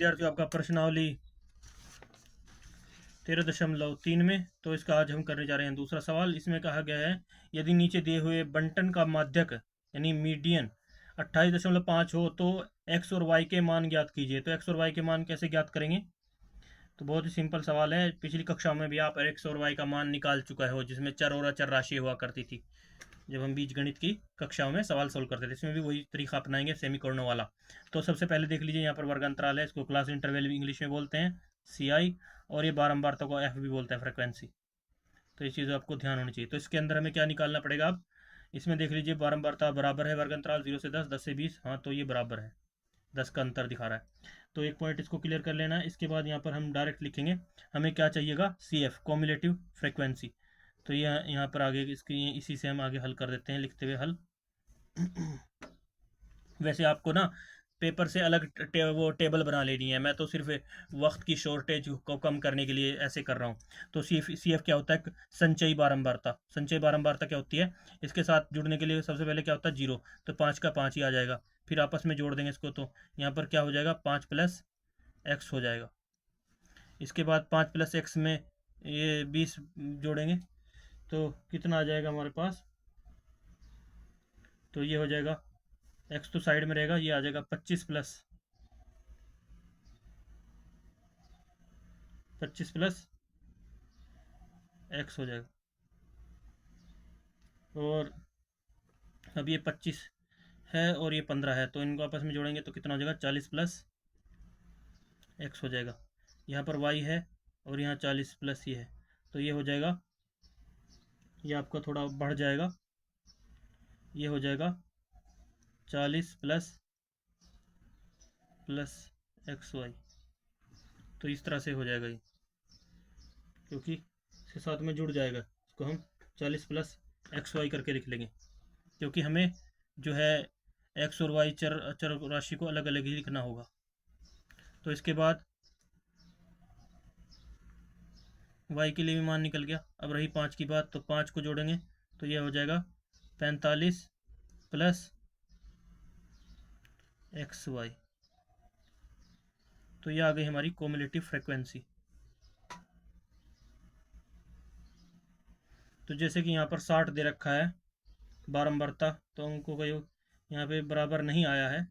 विद्यार्थियों, आपका प्रश्नावली 13.3 में। तो इसका आज हम करने जा रहे हैं दूसरा सवाल। इसमें कहा गया है, यदि नीचे दिए हुए बंटन का माध्यक यानी मीडियन 28.5 हो तो एक्स और वाई के मान ज्ञात कीजिए। तो एक्स और वाई के मान कैसे ज्ञात करेंगे? तो बहुत ही सिंपल सवाल है। पिछली कक्षा में भी आप एक्स और वाई का मान निकाल चुका हो, जिसमें चर और अचर राशि हुआ करती थी। जब हम बीज गणित की कक्षाओं में सवाल सोल्व करते थे, इसमें भी वही तरीका अपनाएंगे, सेमीकोलन वाला। तो सबसे पहले देख लीजिए, यहाँ पर वर्ग अंतराल है, इसको क्लास इंटरवल भी इंग्लिश में बोलते हैं, CI। और ये बारंबारता को F भी बोलते हैं, फ्रिक्वेंसी। तो ये चीज़ आपको ध्यान होनी चाहिए। तो इसके अंदर हमें क्या निकालना पड़ेगा? अब इसमें देख लीजिए, बारंबारता बराबर है वर्ग अंतराल 0 से 10, 10 से 20। हाँ, तो ये बराबर है, 10 का अंतर दिखा रहा है। तो एक पॉइंट इसको क्लियर कर लेना है। इसके बाद यहाँ पर हम डायरेक्ट लिखेंगे, हमें क्या चाहिएगा? CF, cumulative frequency. तो ये यहाँ पर आगे इसकी इसी से हम आगे हल कर देते हैं, लिखते हुए हल। वैसे आपको ना पेपर से अलग वो टेबल बना लेनी है। मैं तो सिर्फ वक्त की शॉर्टेज को कम करने के लिए ऐसे कर रहा हूँ। तो CF क्या होता है? संचयी बारंबारता। संचयी बारंबारता क्या होती है? इसके साथ जुड़ने के लिए सबसे पहले क्या होता है? 0। तो 5 का 5 ही आ जाएगा। फिर आपस में जोड़ देंगे इसको, तो यहाँ पर क्या हो जाएगा? 5 प्लस एक्स हो जाएगा। इसके बाद 5 प्लस एक्स में ये 20 जोड़ेंगे, तो कितना आ जाएगा हमारे पास? तो ये हो जाएगा, एक्स तो साइड में रहेगा, ये आ जाएगा 25 प्लस एक्स हो जाएगा। और अब ये 25 है और ये 15 है, तो इनको आपस में जोड़ेंगे तो कितना हो जाएगा? 40 प्लस एक्स हो जाएगा। यहाँ पर वाई है और यहाँ 40 प्लस ये है, तो ये हो जाएगा, ये आपका थोड़ा बढ़ जाएगा, ये हो जाएगा 40 प्लस एक्स वाई। तो इस तरह से हो जाएगा ये, क्योंकि इसके साथ में जुड़ जाएगा। इसको हम 40 प्लस एक्स वाई करके लिख लेंगे, क्योंकि हमें जो है एक्स और वाई चर चर राशि को अलग अलग ही लिखना होगा। तो इसके बाद वाई के लिए भी मान निकल गया। अब रही 5 की बात, तो 5 को जोड़ेंगे तो ये हो जाएगा 45 प्लस एक्स वाई। तो ये आ गई हमारी कोम्युलेटिव फ्रिक्वेंसी। तो जैसे कि यहाँ पर 60 दे रखा है बारंबारता, तो उनको कोई यहाँ पे बराबर नहीं आया है,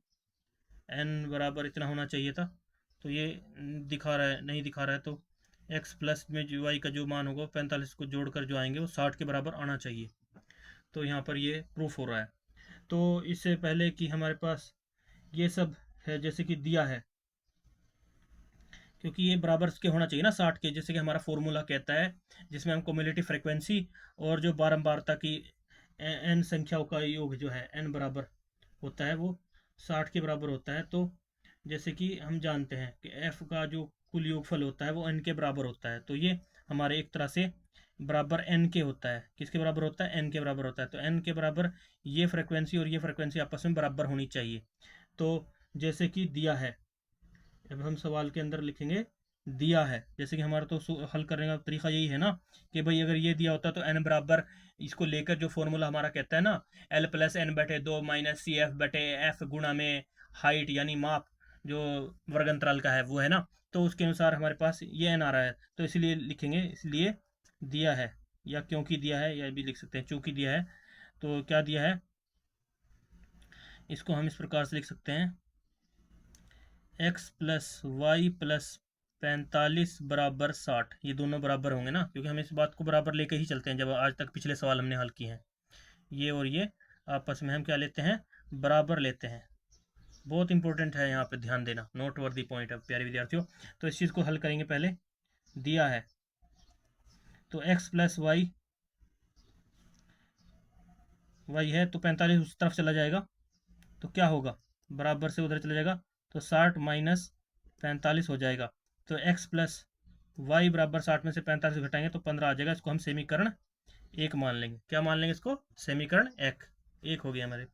n बराबर इतना होना चाहिए था, तो ये दिखा रहा है, नहीं दिखा रहा है। तो x प्लस में जो y का जो मान होगा 45 को जोड़कर जो आएंगे वो 60 के बराबर आना चाहिए। तो यहाँ पर ये प्रूफ हो रहा है। तो इससे पहले कि हमारे पास ये सब है, जैसे कि दिया है, क्योंकि ये बराबर के होना चाहिए ना 60 के, जैसे कि हमारा फॉर्मूला कहता है, जिसमें हम कम्युलेटिव फ्रिक्वेंसी और जो बारंबारता की n संख्याओं का योग जो है n बराबर होता है, वो 60 के बराबर होता है। तो जैसे कि हम जानते हैं कि f का जो कुल योगफल होता है वो n के बराबर होता है, तो ये हमारे एक तरह से बराबर n के होता है। किसके बराबर होता है? n के बराबर होता है। तो n के बराबर ये फ्रिक्वेंसी और ये फ्रिक्वेंसी आपस में बराबर होनी चाहिए। तो जैसे कि दिया है, अब हम सवाल के अंदर लिखेंगे दिया है। जैसे कि हमारा तो हल करने का तरीका यही है ना, कि भाई अगर ये दिया होता तो n बराबर, इसको लेकर जो फॉर्मूला हमारा कहता है ना, L प्लस एन बटे 2 माइनस सी एफ बटे एफ गुणा में हाइट यानी माप जो वर्ग अंतराल का है वो है ना, तो उसके अनुसार हमारे पास ये n आ रहा है, तो इसलिए लिखेंगे, इसलिए दिया है, या क्योंकि दिया है, या भी लिख सकते हैं चूंकि दिया है। तो क्या दिया है, इसको हम इस प्रकार से लिख सकते हैं, एक्स प्लस वाई प्लस 45 बराबर 60। ये दोनों बराबर होंगे ना, क्योंकि हम इस बात को बराबर लेके ही चलते हैं। जब आज तक पिछले सवाल हमने हल किए हैं, ये और ये आपस में हम क्या लेते हैं? बराबर लेते हैं। बहुत इंपॉर्टेंट है, यहाँ पे ध्यान देना, नोट वर्दी पॉइंट है प्यारे विद्यार्थियों। तो इस चीज़ को हल करेंगे। पहले दिया है तो एक्स प्लस वाई, वाई है तो 45 उस तरफ चला जाएगा, तो क्या होगा? बराबर से उधर चला जाएगा, तो 60 माइनस 45 हो जाएगा। तो x प्लस वाई बराबर 60 में से 45 घटाएंगे तो 15 आ जाएगा। इसको हम समीकरण 1 मान लेंगे। क्या मान लेंगे इसको? समीकरण 1 हो गया हमारे।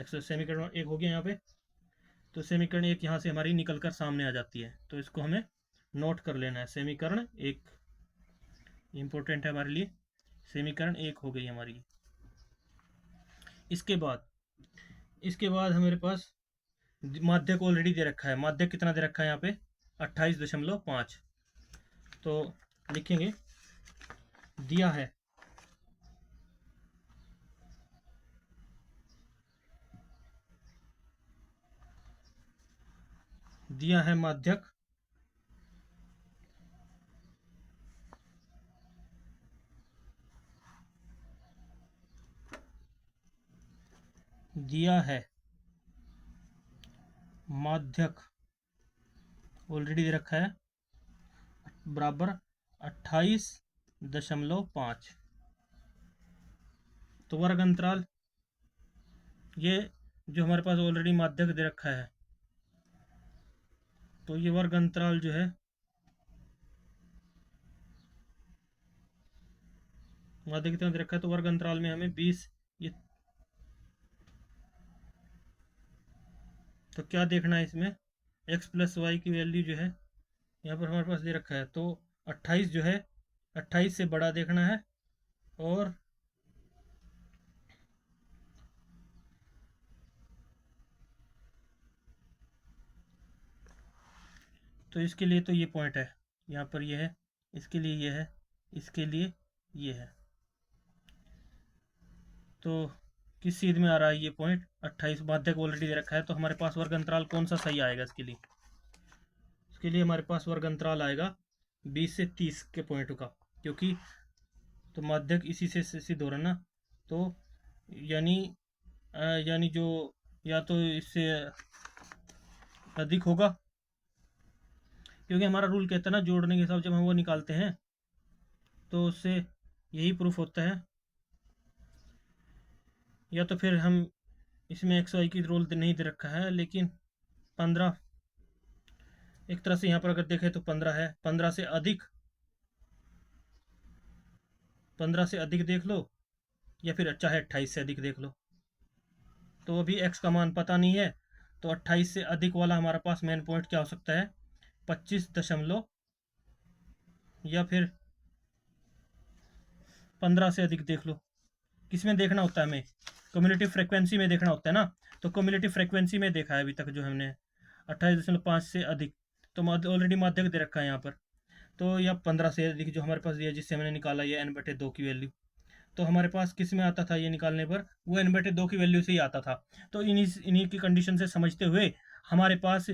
समीकरण 1 हो गया यहाँ पे। तो समीकरण 1 यहाँ से हमारी निकल कर सामने आ जाती है, तो इसको हमें नोट कर लेना है। समीकरण 1 इंपॉर्टेंट है हमारे लिए। समीकरण 1 हो गई हमारी। इसके बाद हमारे पास माध्यक ऑलरेडी दे रखा है। माध्यक कितना दे रखा है यहाँ पे? 28.5। तो लिखेंगे दिया है माध्यक ऑलरेडी दे रखा है बराबर 28.5। तो वर्ग अंतराल ये जो हमारे पास ऑलरेडी माध्यक दे रखा है, तो ये वर्ग अंतराल जो है माध्यक कितना दे रखा है, तो वर्ग अंतराल में हमें 20 ये, तो क्या देखना है इसमें, x प्लस वाई की वैल्यू जो है यहाँ पर हमारे पास दे रखा है, तो 28 जो है 28 से बड़ा देखना है, और तो इसके लिए तो ये पॉइंट है, यहाँ पर ये है, इसके लिए ये है, इसके लिए ये है। तो किस चीज़ में आ रहा है ये पॉइंट, 28 माध्यक ऑलरेडी दे रखा है, तो हमारे पास वर्ग अंतराल कौन सा सही आएगा इसके लिए, इसके लिए हमारे पास वर्ग अंतराल आएगा 20 से 30 के पॉइंट का, क्योंकि तो माध्यक इसी से सिद्ध हो रहा है ना, तो यानी जो या तो इससे अधिक होगा, क्योंकि हमारा रूल कहता है ना जोड़ने के हिसाब जब हम वो निकालते हैं तो उससे यही प्रूफ होता है, या तो फिर हम इसमें एक्स वाई की रोल नहीं दे रखा है, लेकिन 15 एक तरह से यहाँ पर अगर देखें तो 15 है, 15 से अधिक देख लो, या फिर चाहे 28 से अधिक देख लो, तो अभी x का मान पता नहीं है, तो 28 से अधिक वाला हमारा पास मेन पॉइंट क्या हो सकता है, 25 या फिर 15 से अधिक देख लो। किस में देखना होता है हमें, कम्युलेटिव फ्रीक्वेंसी में देखना होता है ना, तो कम्युलेटिव फ्रीक्वेंसी में देखा है अभी तक जो हमने 28.5 से अधिक, तो ऑलरेडी माध्यक दे रखा है यहाँ पर, तो या 15 से अधिक जो हमारे पास दिया जिससे हमने निकाला ये n/2 की वैल्यू, तो हमारे पास किस में आता था ये निकालने पर, वो n/2 की वैल्यू से ही आता था। तो इन्हीं की कंडीशन से समझते हुए हमारे पास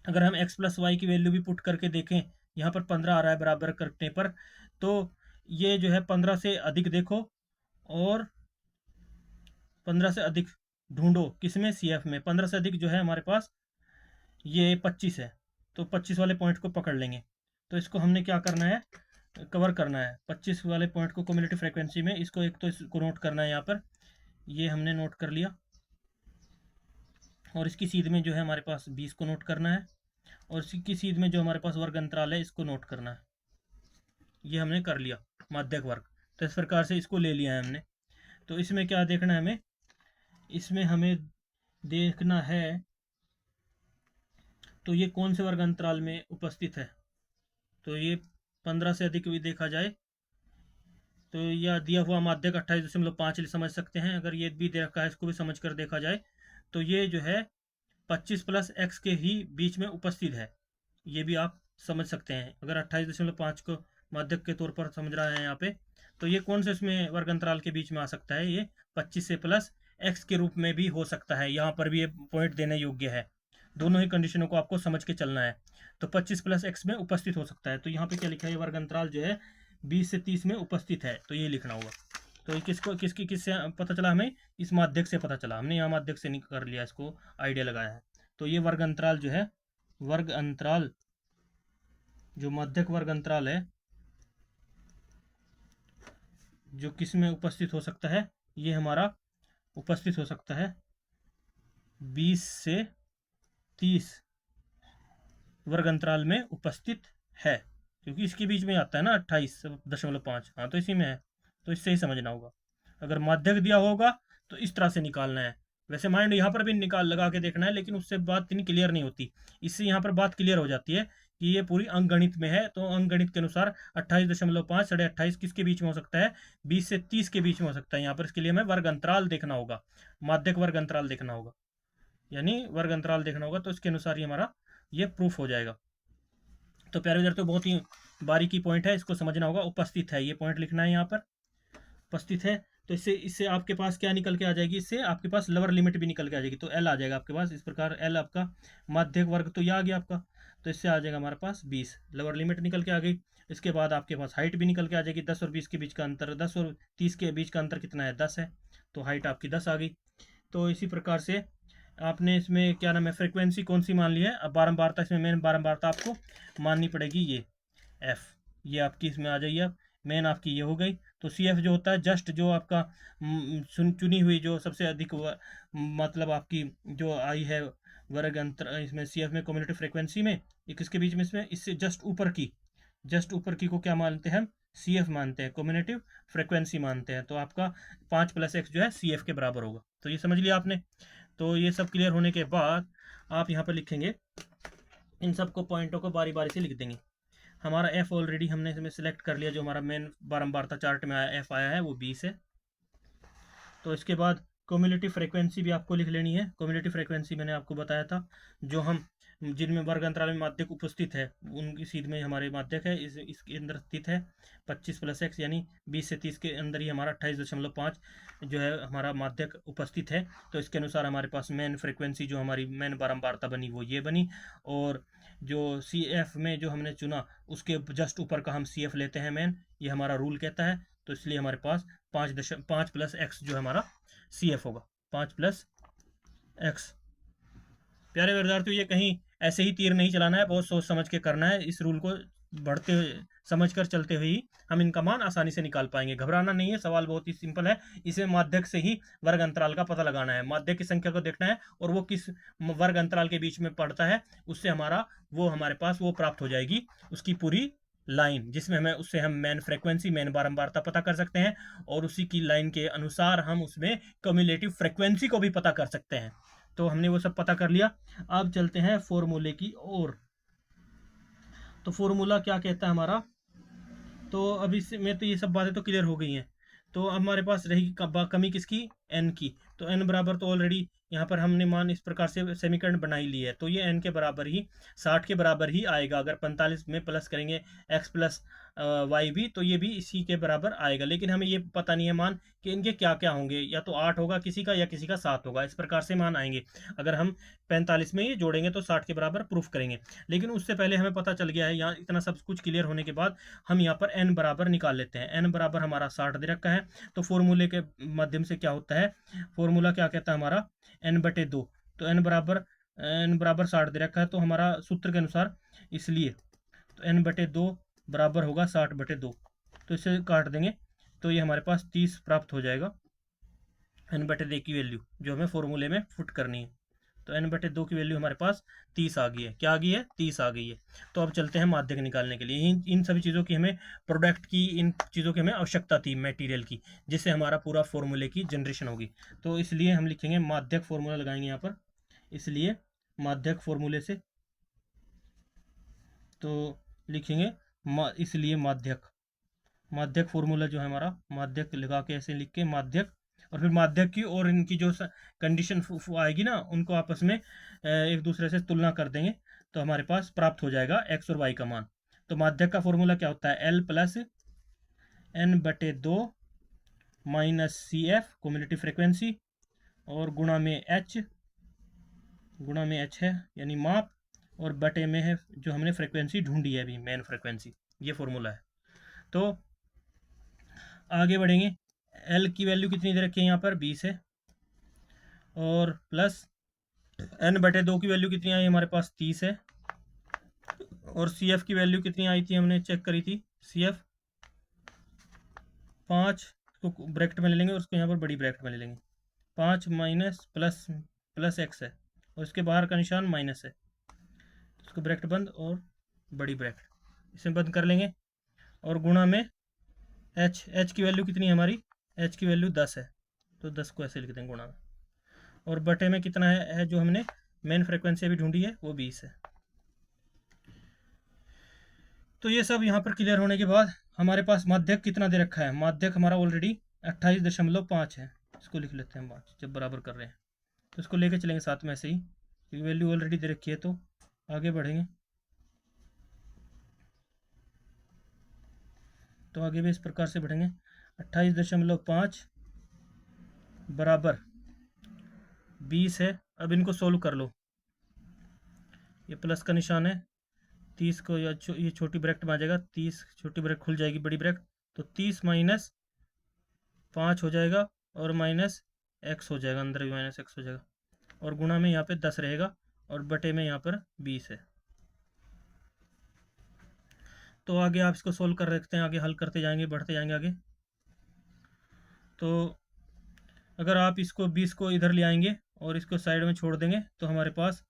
अगर हम x प्लस वाई की वैल्यू भी पुट करके देखें, यहाँ पर 15 आ रहा है बराबर करने पर, तो ये जो है 15 से अधिक देखो, और 15 से अधिक ढूंढो किसमें, CF में। 15 से अधिक जो है हमारे पास ये 25 है, तो 25 वाले पॉइंट को पकड़ लेंगे। तो इसको हमने क्या करना है, कवर करना है 25 वाले पॉइंट को कम्युलेटिव फ्रीक्वेंसी में, इसको एक तो इसको नोट करना है यहाँ पर, ये हमने नोट कर लिया, और इसकी सीध में जो है हमारे पास 20 को नोट करना है, और इसकी सीध में जो हमारे पास वर्ग अंतराल है इसको नोट करना है, ये हमने कर लिया माध्यक वर्ग। तो इस प्रकार से इसको ले लिया है हमने। तो इसमें क्या देखना है हमें, इसमें हमें देखना है तो ये कौन से वर्ग अंतराल में उपस्थित है, तो ये 15 से अधिक भी देखा जाए, तो यह दिया हुआ माध्यक 28.5 समझ सकते हैं, अगर ये भी दे रखा है इसको भी समझ कर देखा जाए, तो ये जो है 25 प्लस x के ही बीच में उपस्थित है, ये भी आप समझ सकते हैं। अगर 28.5 को माध्यक के तौर पर समझ रहा है यहाँ पे, तो ये कौन से इसमें वर्ग अंतराल के बीच में आ सकता है, ये 25 से प्लस x के रूप में भी हो सकता है, यहाँ पर भी ये पॉइंट देने योग्य है। दोनों ही कंडीशनों को आपको समझ के चलना है। तो 25 प्लस x में उपस्थित हो सकता है, तो यहाँ पे क्या लिखा है, वर्ग अंतराल जो है 20 से 30 में उपस्थित है, तो ये लिखना होगा। तो ये किससे पता चला हमें, इस माध्यक से पता चला, हमने यहाँ माध्यक से कर लिया, इसको आइडिया लगाया है। तो ये वर्ग अंतराल जो है, वर्ग अंतराल जो माध्यक वर्ग अंतराल है जो किस में उपस्थित हो सकता है, ये हमारा उपस्थित हो सकता है 20 से 30 वर्ग अंतराल में उपस्थित है, क्योंकि इसके बीच में आता है ना 28.5, हाँ तो इसी में है, तो इससे ही समझना होगा। अगर माध्यक दिया होगा तो इस तरह से निकालना है, वैसे माइंड यहाँ पर भी निकाल लगा के देखना है, लेकिन उससे बात इतनी क्लियर नहीं होती, इससे यहाँ पर बात क्लियर हो जाती है कि ये पूरी अंकगणित में है। तो अंकगणित के अनुसार 28.5 28.5 किसके बीच में हो सकता है, 20 से 30 के बीच में हो सकता है यहाँ पर। इसके लिए हमें वर्ग अंतराल देखना होगा, माध्यक वर्ग अंतराल देखना होगा, यानी वर्ग अंतराल देखना होगा, तो इसके अनुसार ही हमारा ये प्रूफ हो जाएगा। तो प्यारे विद्यार्थियों, बहुत ही बारीकी पॉइंट है, इसको समझना होगा। उपस्थित है, ये पॉइंट लिखना है यहाँ पर, उपस्थित है। तो इससे इससे आपके पास क्या निकल के आ जाएगी, इससे आपके पास लोअर लिमिट भी निकल के आ जाएगी, तो एल आ जाएगा आपके पास इस प्रकार। एल आपका माध्यक वर्ग तो यह आ गया आपका, तो इससे आ जाएगा हमारे पास 20, लोअर लिमिट निकल के आ गई। इसके बाद आपके पास हाइट भी निकल के आ जाएगी, 10 और 20 के बीच का अंतर, 10 और 30 के बीच का अंतर कितना है, 10 है, तो हाइट आपकी 10 आ गई। तो इसी प्रकार से आपने इसमें क्या नाम है, फ्रिक्वेंसी कौन सी मान ली है, अब बारंबारता, इसमें मेन बारंबारता आपको माननी पड़ेगी, ये एफ, ये आपकी इसमें आ जाइए। अब मेन आपकी ये हो गई। तो सी एफ जो होता है, जस्ट जो आपका चुनी हुई जो सबसे अधिक मतलब आपकी जो आई है वर्ग अंतर, इसमें सी एफ में कम्युनिटी फ्रिक्वेंसी में, ये किसके बीच में, इसमें इससे जस्ट ऊपर की, जस्ट ऊपर की को क्या मानते हैं हम, सी एफ मानते हैं, कम्युनिटिव फ्रिक्वेंसी मानते हैं। तो आपका 5 + x जो है सी एफ के बराबर होगा। तो ये समझ लिया आपने। तो ये सब क्लियर होने के बाद आप यहाँ पर लिखेंगे, इन सबको पॉइंटों को बारी बारी से लिख देंगे। हमारा एफ ऑलरेडी हमने इसमें सिलेक्ट कर लिया, जो हमारा मेन बारंबारता चार्ट में आया एफ आया है वो 20 है। तो इसके बाद कम्युलेटिव फ्रीक्वेंसी भी आपको लिख लेनी है। कम्युलेटिव फ्रीक्वेंसी मैंने आपको बताया था, जो हम जिनमें वर्ग अंतराल में माध्यक उपस्थित है उनकी सीध में हमारे माध्यक है, इसके अंदर स्थित है 25 + x, यानी 20 से 30 के अंदर ही हमारा 28.5 जो है हमारा माध्यक उपस्थित है। तो इसके अनुसार हमारे पास मेन फ्रीक्वेंसी जो हमारी मेन बारंबारता बनी वो ये बनी, और जो सी एफ में जो हमने चुना उसके जस्ट ऊपर का हम सी एफ लेते हैं मेन, ये हमारा रूल कहता है। तो इसलिए हमारे पास 5 + x जो है हमारा सी एफ होगा, 5 + x। प्यारे विद्यार्थियों, ये कहीं ऐसे ही तीर नहीं चलाना है, बहुत सोच समझ के करना है। इस रूल को बढ़ते समझ कर चलते हुए ही हम इनका मान आसानी से निकाल पाएंगे। घबराना नहीं है, सवाल बहुत ही सिंपल है। इसे माध्यक से ही वर्ग अंतराल का पता लगाना है, माध्यक की संख्या को देखना है और वो किस वर्ग अंतराल के बीच में पड़ता है, उससे हमारा वो हमारे पास वो प्राप्त हो जाएगी, उसकी पूरी लाइन, जिसमें हमें उससे हम मेन फ्रीक्वेंसी मेन बारंबारता पता कर सकते हैं, और उसी की लाइन के अनुसार हम उसमें कम्युलेटिव फ्रीक्वेंसी को भी पता कर सकते हैं। तो हमने वो सब पता कर लिया। अब चलते हैं फॉर्मूले की ओर। तो फॉर्मूला क्या कहता है हमारा, तो अब इसमें तो ये सब बातें तो क्लियर हो गई हैं। तो अब हमारे पास रही कमी किसकी, एन की। तो एन बराबर तो ऑलरेडी यहाँ पर हमने मान इस प्रकार से समीकरण बनाई ली है, तो ये एन के बराबर ही 60 के बराबर ही आएगा। अगर 45 में प्लस करेंगे एक्स प्लस वाई भी, तो ये भी इसी के बराबर आएगा। लेकिन हमें ये पता नहीं है मान कि इनके क्या क्या होंगे, या तो 8 होगा किसी का, या किसी का 7 होगा, इस प्रकार से मान आएंगे। अगर हम 45 में ये जोड़ेंगे तो 60 के बराबर प्रूफ करेंगे। लेकिन उससे पहले हमें पता चल गया है, यहाँ इतना सब कुछ क्लियर होने के बाद हम यहाँ पर एन बराबर निकाल लेते हैं। एन बराबर हमारा 60 दे रखा है। तो फॉर्मूले के माध्यम से क्या होता है, फॉर्मूला क्या कहता है हमारा, n/2। तो n बराबर 60 दे रखा है, तो हमारा सूत्र के अनुसार, इसलिए तो n/2 बराबर होगा 60/2। तो इसे काट देंगे तो ये हमारे पास 30 प्राप्त हो जाएगा। n/2 की वैल्यू जो हमें फॉर्मूले में फुट करनी है, तो n/2 की वैल्यू हमारे पास 30 आ गई है। क्या आ गई है, 30 आ गई है। तो अब चलते हैं माध्यक निकालने के लिए। इन सभी चीज़ों की हमें, प्रोडक्ट की, इन चीज़ों की हमें आवश्यकता थी, मटेरियल की, जिससे हमारा पूरा फॉर्मूले की जनरेशन होगी। तो इसलिए हम लिखेंगे माध्यक, फॉर्मूला लगाएंगे यहाँ पर, इसलिए माध्यक फॉर्मूले से, तो लिखेंगे इसलिए माध्यक, माध्यक फॉर्मूला जो है हमारा, माध्यक लगा के ऐसे लिख के माध्यक, और फिर माध्यक की और इनकी जो कंडीशन आएगी ना, उनको आपस में एक दूसरे से तुलना कर देंगे, तो हमारे पास प्राप्त हो जाएगा एक्स और वाई का मान। तो माध्यक का फॉर्मूला क्या होता है, L plus n/2 minus C F community frequency, और गुणा में एच है यानी माप, और बटे में है जो हमने फ्रिक्वेंसी ढूंढी है अभी, मेन फ्रिक्वेंसी। ये फॉर्मूला है। तो आगे बढ़ेंगे। एल की वैल्यू कितनी दे रखी है यहाँ पर, 20 है, और प्लस n/2 की वैल्यू कितनी आई हमारे पास, 30 है, और सी एफ की वैल्यू कितनी आई थी, हमने चेक करी थी, सी एफ 5 को ब्रैकेट में ले लेंगे और उसको यहाँ पर बड़ी ब्रैकेट में ले लेंगे। 5 माइनस प्लस एक्स है, और इसके बाहर का निशान माइनस है, उसको ब्रैकेट बंद और बड़ी ब्रैकेट, इसे बंद कर लेंगे, और गुणा में एच की वैल्यू कितनी है हमारी, एच की वैल्यू 10 है, तो 10 को ऐसे लिख देंगे गुणा में, और बटे में कितना है जो हमने मेन फ्रिक्वेंसी अभी ढूंढी है वो 20 है। तो ये सब यहाँ पर क्लियर होने के बाद हमारे पास माध्यक कितना दे रखा है, माध्यक हमारा ऑलरेडी 28.5 है, इसको लिख लेते हैं 5 जब बराबर कर रहे हैं, तो इसको लेके चलेंगे साथ में ऐसे ही, क्योंकि वैल्यू ऑलरेडी दे रखी है। तो आगे बढ़ेंगे। तो आगे भी इस प्रकार से बढ़ेंगे। 28.5 बराबर 20 है। अब इनको सोल्व कर लो। ये प्लस का निशान है, 30 को ये छोटी ब्रैकेट में आ जाएगा, 30 छोटी ब्रैकेट खुल जाएगी, बड़ी ब्रैकेट, तो 30 माइनस 5 हो जाएगा और माइनस एक्स हो जाएगा, अंदर भी माइनस एक्स हो जाएगा, और गुणा में यहाँ पे 10 रहेगा और बटे में यहाँ पर 20 है। तो आगे आप इसको सोल्व कर रखते हैं, आगे हल करते जाएंगे, बढ़ते जाएंगे आगे। तो अगर आप इसको 20 को इधर ले आएंगे और इसको साइड में छोड़ देंगे तो हमारे पास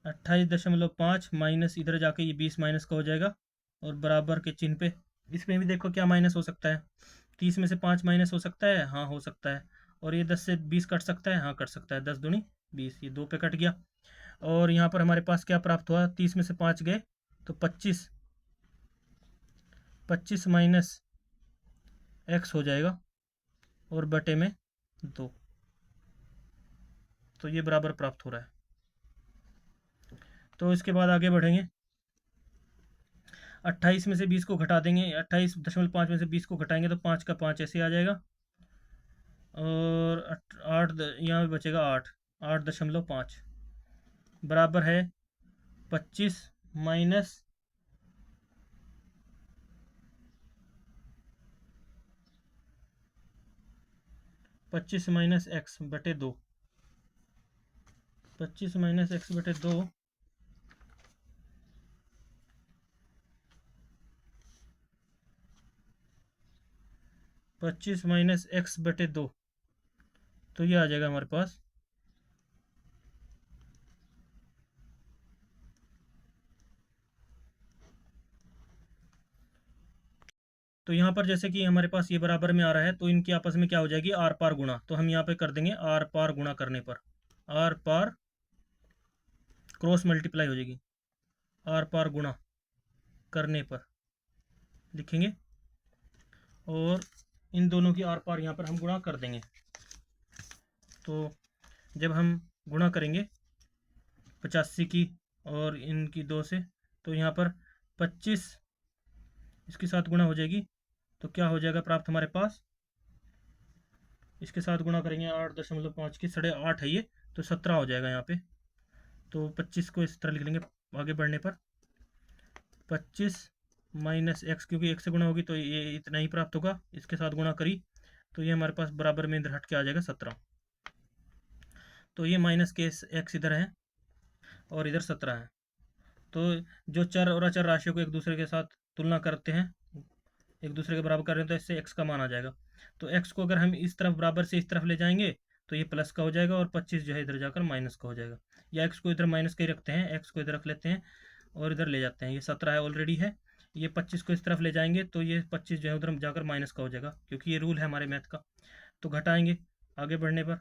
28.5 माइनस इधर जाके ये 20 माइनस का हो जाएगा और बराबर के चिन्ह पे। इसमें भी देखो क्या माइनस हो सकता है, 30 में से 5 माइनस हो सकता है, हाँ हो सकता है, और ये 10 से 20 कट सकता है, हाँ कट सकता है, 10 दूनी 20, ये 2 पे कट गया। और यहाँ पर हमारे पास क्या प्राप्त हुआ, 30 में से 5 गए तो 25 माइनस एक्स हो जाएगा और बटे में 2, तो ये बराबर प्राप्त हो रहा है। तो इसके बाद आगे बढ़ेंगे, 28 में से 20 को घटा देंगे, 28.5 में से 20 को घटाएंगे तो 5 का 5 ऐसे आ जाएगा, और 8 यहाँ पे बचेगा 8.5 बराबर है 25 माइनस 25 माइनस एक्स बटे 2, 25 माइनस एक्स बटे 2 25 माइनस एक्स बटे 2, तो ये आ जाएगा हमारे पास तो यहाँ पर जैसे कि हमारे पास ये बराबर में आ रहा है तो इनकी आपस में क्या हो जाएगी, आर पार गुणा। तो हम यहाँ पे कर देंगे आर पार गुणा करने पर, आर पार क्रॉस मल्टीप्लाई हो जाएगी, आर पार गुणा करने पर लिखेंगे, और इन दोनों की आर पार यहाँ पर हम गुणा कर देंगे। तो जब हम गुणा करेंगे 85 की और इनकी 2 से, तो यहाँ पर 25 इसके साथ गुणा हो जाएगी, तो क्या हो जाएगा प्राप्त हमारे पास, इसके साथ गुणा करेंगे 8.5 की 8.5 है ये, तो 17 हो जाएगा यहाँ पे। तो 25 को इस तरह लिख लेंगे आगे बढ़ने पर, 25 माइनस एक्स, क्योंकि एक से गुणा होगी तो ये इतना ही प्राप्त होगा, इसके साथ गुणा करी तो ये हमारे पास बराबर में इधर हट के आ जाएगा 17। तो ये माइनस के एक्स इधर है और इधर 17 है। तो जो चर और अचर राशियों को एक दूसरे के साथ तुलना करते हैं, एक दूसरे के बराबर कर रहे हैं, तो इससे एक्स का मान आ जाएगा। तो एक्स को अगर हम इस तरफ बराबर से इस तरफ ले जाएंगे तो ये प्लस का हो जाएगा और 25 जो है इधर जाकर माइनस का हो जाएगा, या एक्स को इधर माइनस का ही रखते हैं, एक्स को इधर रख लेते हैं और इधर ले जाते हैं, ये 17 है ऑलरेडी है, ये 25 को इस तरफ ले जाएंगे तो ये 25 जो है उधर जाकर माइनस का हो जाएगा, क्योंकि ये रूल है हमारे मैथ का। तो घटाएंगे आगे बढ़ने पर,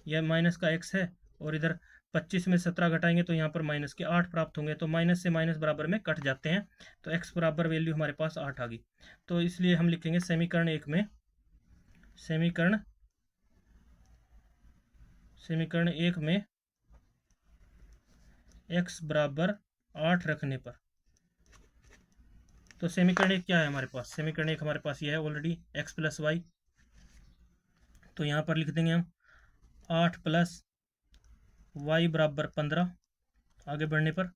यह माइनस का एक्स है और इधर 25 में 17 घटाएंगे तो यहाँ पर माइनस के 8 प्राप्त होंगे, तो माइनस से माइनस बराबर में कट जाते हैं, तो x बराबर वैल्यू हमारे पास 8 आ गई। तो इसलिए हम लिखेंगे समीकरण 1 में, समीकरण 1 में x बराबर 8 रखने पर, तो समीकरण 1 क्या है हमारे पास, समीकरण 1 हमारे पास ये है ऑलरेडी x प्लस वाई, तो यहाँ पर लिख देंगे हम 8 प्लस y बराबर 15। आगे बढ़ने पर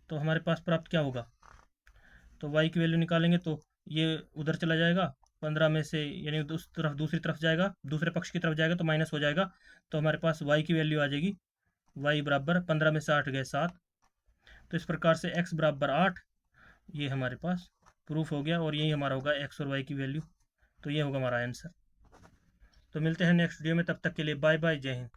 तो हमारे पास प्राप्त क्या होगा, तो y की वैल्यू निकालेंगे तो ये उधर चला जाएगा 15 में से, यानी उस तरफ दूसरी तरफ जाएगा, दूसरे पक्ष की तरफ जाएगा तो माइनस हो जाएगा, तो हमारे पास y की वैल्यू आ जाएगी, y बराबर 15 में से 8 गए 7। तो इस प्रकार से x बराबर 8 ये हमारे पास प्रूफ हो गया, और यही हमारा होगा x और y की वैल्यू। तो ये होगा हमारा आंसर। तो मिलते हैं नेक्स्ट वीडियो में, तब तक के लिए बाय बाय, जय हिंद।